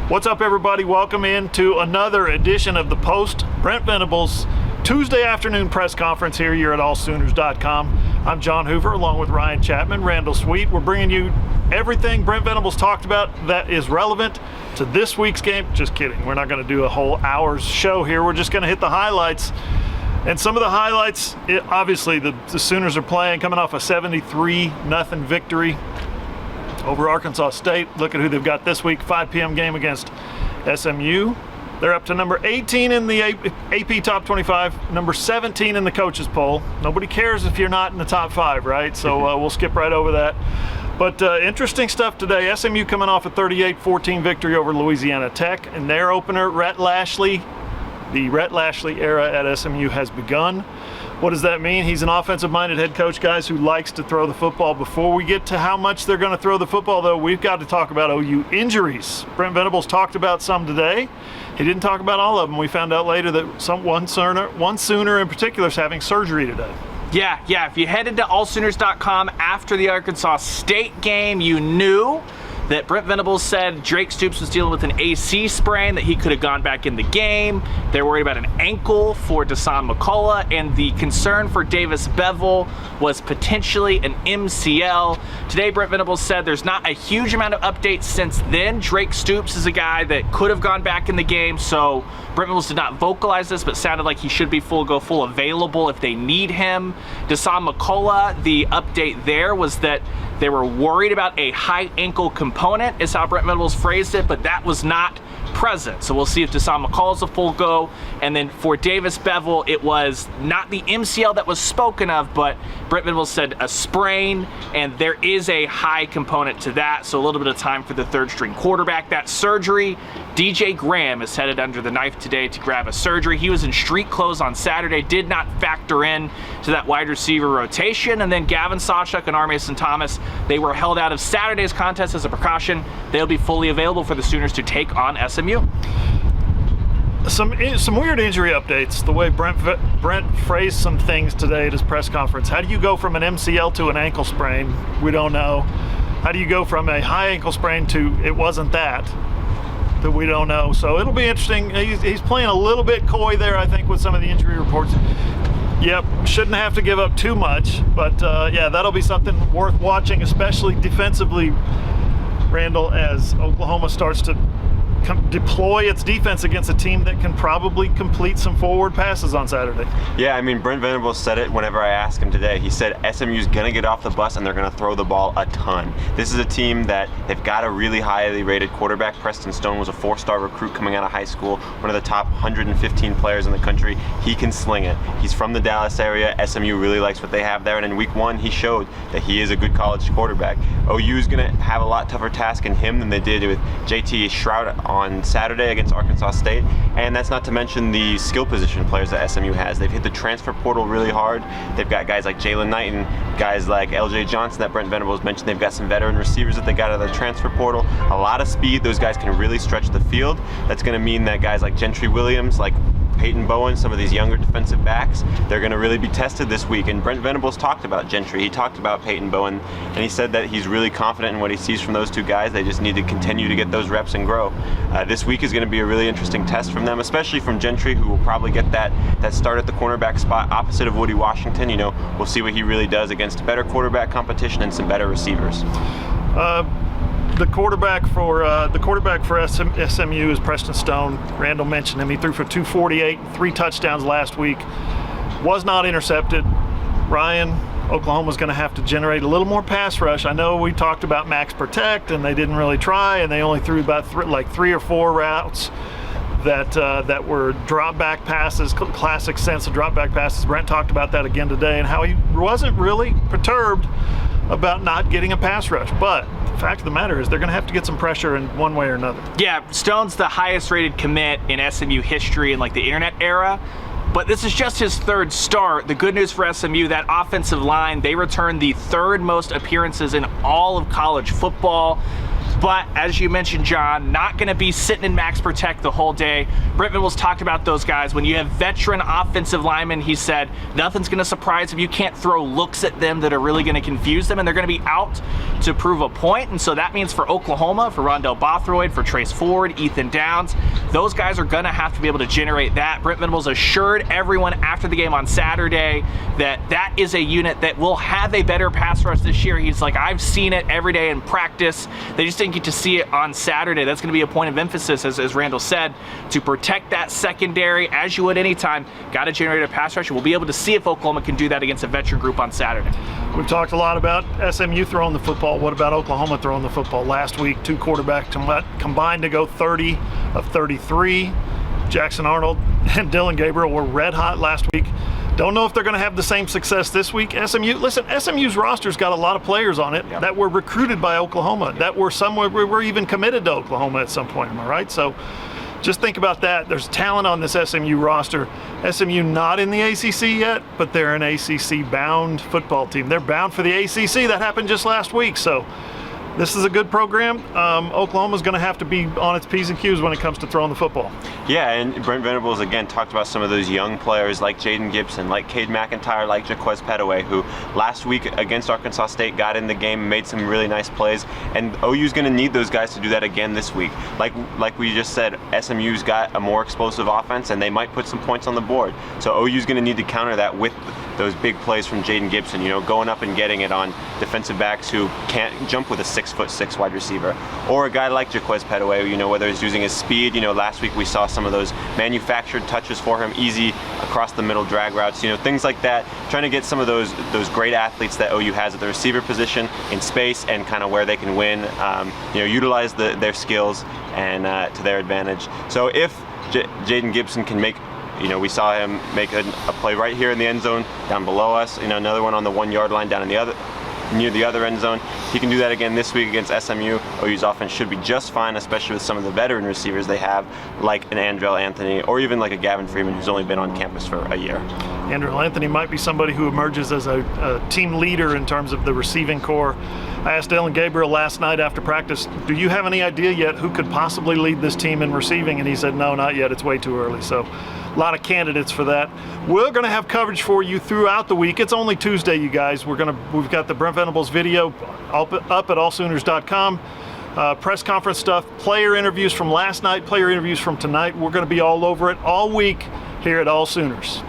What's up, everybody? Welcome into another edition of the Post Brent Venables Tuesday afternoon press conference here at AllSooners.com. I'm John Hoover along with Chapman and Randall Sweet. We're bringing you everything Brent Venables talked about that is relevant to this week's game. Just kidding. We're not going to do a whole hour's show here. We're just going to hit the highlights. And some of the highlights, obviously the Sooners are playing, coming off a 73-0 victory over Arkansas State. Look at who they've got this week, 5 p.m. game against SMU. They're up to number 18 in the AP Top 25, number 17 in the coaches poll. Nobody cares if you're not in the top 5, right? So we'll skip right over that. But interesting stuff today. SMU coming off a 38-14 victory over Louisiana Tech. In their opener, Rhett Lashlee, the Rhett Lashlee era at SMU has begun. What does that mean? He's an offensive-minded head coach, guys, who likes to throw the football. Before we get to how much they're going to throw the football, though, we've got to talk about OU injuries. Brent Venables talked about some today. He didn't talk about all of them. We found out later that one Sooner in particular is having surgery today. Yeah. If you headed to AllSooners.com after the Arkansas State game, you knew that Brent Venables said Drake Stoops was dealing with an AC sprain, that he could have gone back in the game. They're worried about an ankle for Dasan McCullough, and the concern for Davis Beville was potentially an MCL. Today, Brent Venables said there's not a huge amount of updates since then. Drake Stoops is a guy that could have gone back in the game, so Brent Venables did not vocalize this, but sounded like he should be full available if they need him. Dasan McCullough, the update there was that they were worried about a high ankle component, is how Brent Venables phrased it, but that was not present. So we'll see if Dasan McCullough's a full go. And then for Davis Beville, it was not the MCL that was spoken of, but Brent Venables said a sprain, and there is a high component to that. So a little bit of time for the third string quarterback. That surgery, DJ Graham is headed under the knife today to grab a surgery. He was in street clothes on Saturday, did not factor in to that wide receiver rotation. And then Gavin Sawchuk and R. Mason Thomas, they were held out of Saturday's contest as a precaution. They'll be fully available for the Sooners to take on SMU. Some weird injury updates. The way Brent phrased some things today at his press conference. How do you go from an MCL to an ankle sprain? We don't know. How do you go from a high ankle sprain to it wasn't that we don't know? So it'll be interesting. He's playing a little bit coy there, I think, with some of the injury reports. Yep, shouldn't have to give up too much, but yeah, that'll be something worth watching, especially defensively, Randall, as Oklahoma starts to deploy its defense against a team that can probably complete some forward passes on Saturday. Yeah, I mean, Brent Venables said it whenever I asked him today. He said SMU's going to get off the bus and they're going to throw the ball a ton. This is a team that they've got a really highly rated quarterback. Preston Stone was a 4-star recruit coming out of high school, one of the top 115 players in the country. He can sling it. He's from the Dallas area. SMU really likes what they have there, and in week 1 he showed that he is a good college quarterback. OU is going to have a lot tougher task in him than they did with JT Shroud on Saturday against Arkansas State, and that's not to mention the skill position players that SMU has. They've hit the transfer portal really hard. They've got guys like Jalen Knight and guys like LJ Johnson that Brent Venables mentioned. They've got some veteran receivers that they got out of the transfer portal. A lot of speed. Those guys can really stretch the field. That's going to mean that guys like Gentry Williams, like Peyton Bowen, some of these younger defensive backs, they're going to really be tested this week. And Brent Venables talked about Gentry. He talked about Peyton Bowen, and he said that he's really confident in what he sees from those two guys. They just need to continue to get those reps and grow. This week is going to be a really interesting test from them, especially from Gentry, who will probably get that start at the cornerback spot opposite of Woody Washington. You know, we'll see what he really does against better quarterback competition and some better receivers. The quarterback for SMU is Preston Stone. Randall mentioned him. He threw for 248, 3 touchdowns last week. Was not intercepted. Ryan, Oklahoma's going to have to generate a little more pass rush. I know we talked about max protect, and they didn't really try, and they only threw about 3 or 4 routes that were drop back passes, classic sense of drop back passes. Brent talked about that again today, and how he wasn't really perturbed about not getting a pass rush. But the fact of the matter is they're going to have to get some pressure in one way or another. Yeah, Stone's the highest rated commit in SMU history in like the internet era. But this is just his 3rd start. The good news for SMU, that offensive line, they returned the 3rd most appearances in all of college football. But as you mentioned, John, not going to be sitting in max protect the whole day. Brent Venables talked about those guys. When you have veteran offensive linemen, he said, nothing's going to surprise them. You can't throw looks at them that are really going to confuse them, and they're going to be out to prove a point. And so that means for Oklahoma, for Rondell Bothroyd, for Trace Ford, Ethan Downs, those guys are going to have to be able to generate that. Brent Venables assured everyone after the game on Saturday that that is a unit that will have a better pass rush this year. He's like, I've seen it every day in practice. They just didn't get to see it on Saturday. That's going to be a point of emphasis, as Randall said, to protect that secondary as you would anytime. Got to generate a pass rush. We'll be able to see if Oklahoma can do that against a veteran group on Saturday. We've talked a lot about SMU throwing the football. What about Oklahoma throwing the football? Last week, 2 quarterbacks combined to go 30 of 33. Jackson Arnold and Dylan Gabriel were red hot last week. Don't know if they're going to have the same success this week. SMU's roster's got a lot of players on it that were recruited by Oklahoma, that were even committed to Oklahoma at some point. Am I right? So just think about that. There's talent on this SMU roster. SMU not in the ACC yet, but they're an ACC-bound football team. They're bound for the ACC. That happened just last week. So this is a good program. Oklahoma's going to have to be on its P's and Q's when it comes to throwing the football. Yeah, and Brent Venables again talked about some of those young players like Jaden Gibson, like Cade McIntyre, like Jaquez Petaway, who last week against Arkansas State got in the game and made some really nice plays. And OU's going to need those guys to do that again this week. Like we just said, SMU's got a more explosive offense, and they might put some points on the board. So OU's going to need to counter that with those big plays from Jaden Gibson, going up and getting it on defensive backs who can't jump with a 6'6" wide receiver, or a guy like Jaquez Petaway, whether he's using his speed. Last week we saw some of those manufactured touches for him, easy across the middle drag routes, things like that. Trying to get some of those great athletes that OU has at the receiver position in space and kind of where they can win, utilize their skills and to their advantage. So if Jaden Gibson can make, we saw him make a play right here in the end zone, down below us. Another one on the 1 yard line down in near the other end zone. He can do that again this week against SMU. OU's offense should be just fine, especially with some of the veteran receivers they have, like an Andrell Anthony, or even like a Gavin Freeman, who's only been on campus for a year. Andrell Anthony might be somebody who emerges as a team leader in terms of the receiving core. I asked Dylan Gabriel last night after practice, do you have any idea yet who could possibly lead this team in receiving? And he said, no, not yet. It's way too early. So a lot of candidates for that. We're going to have coverage for you throughout the week. It's only Tuesday, you guys. We've got the Brent Venables video up at AllSooners.com. Press conference stuff, player interviews from last night, player interviews from tonight. We're going to be all over it all week here at All Sooners.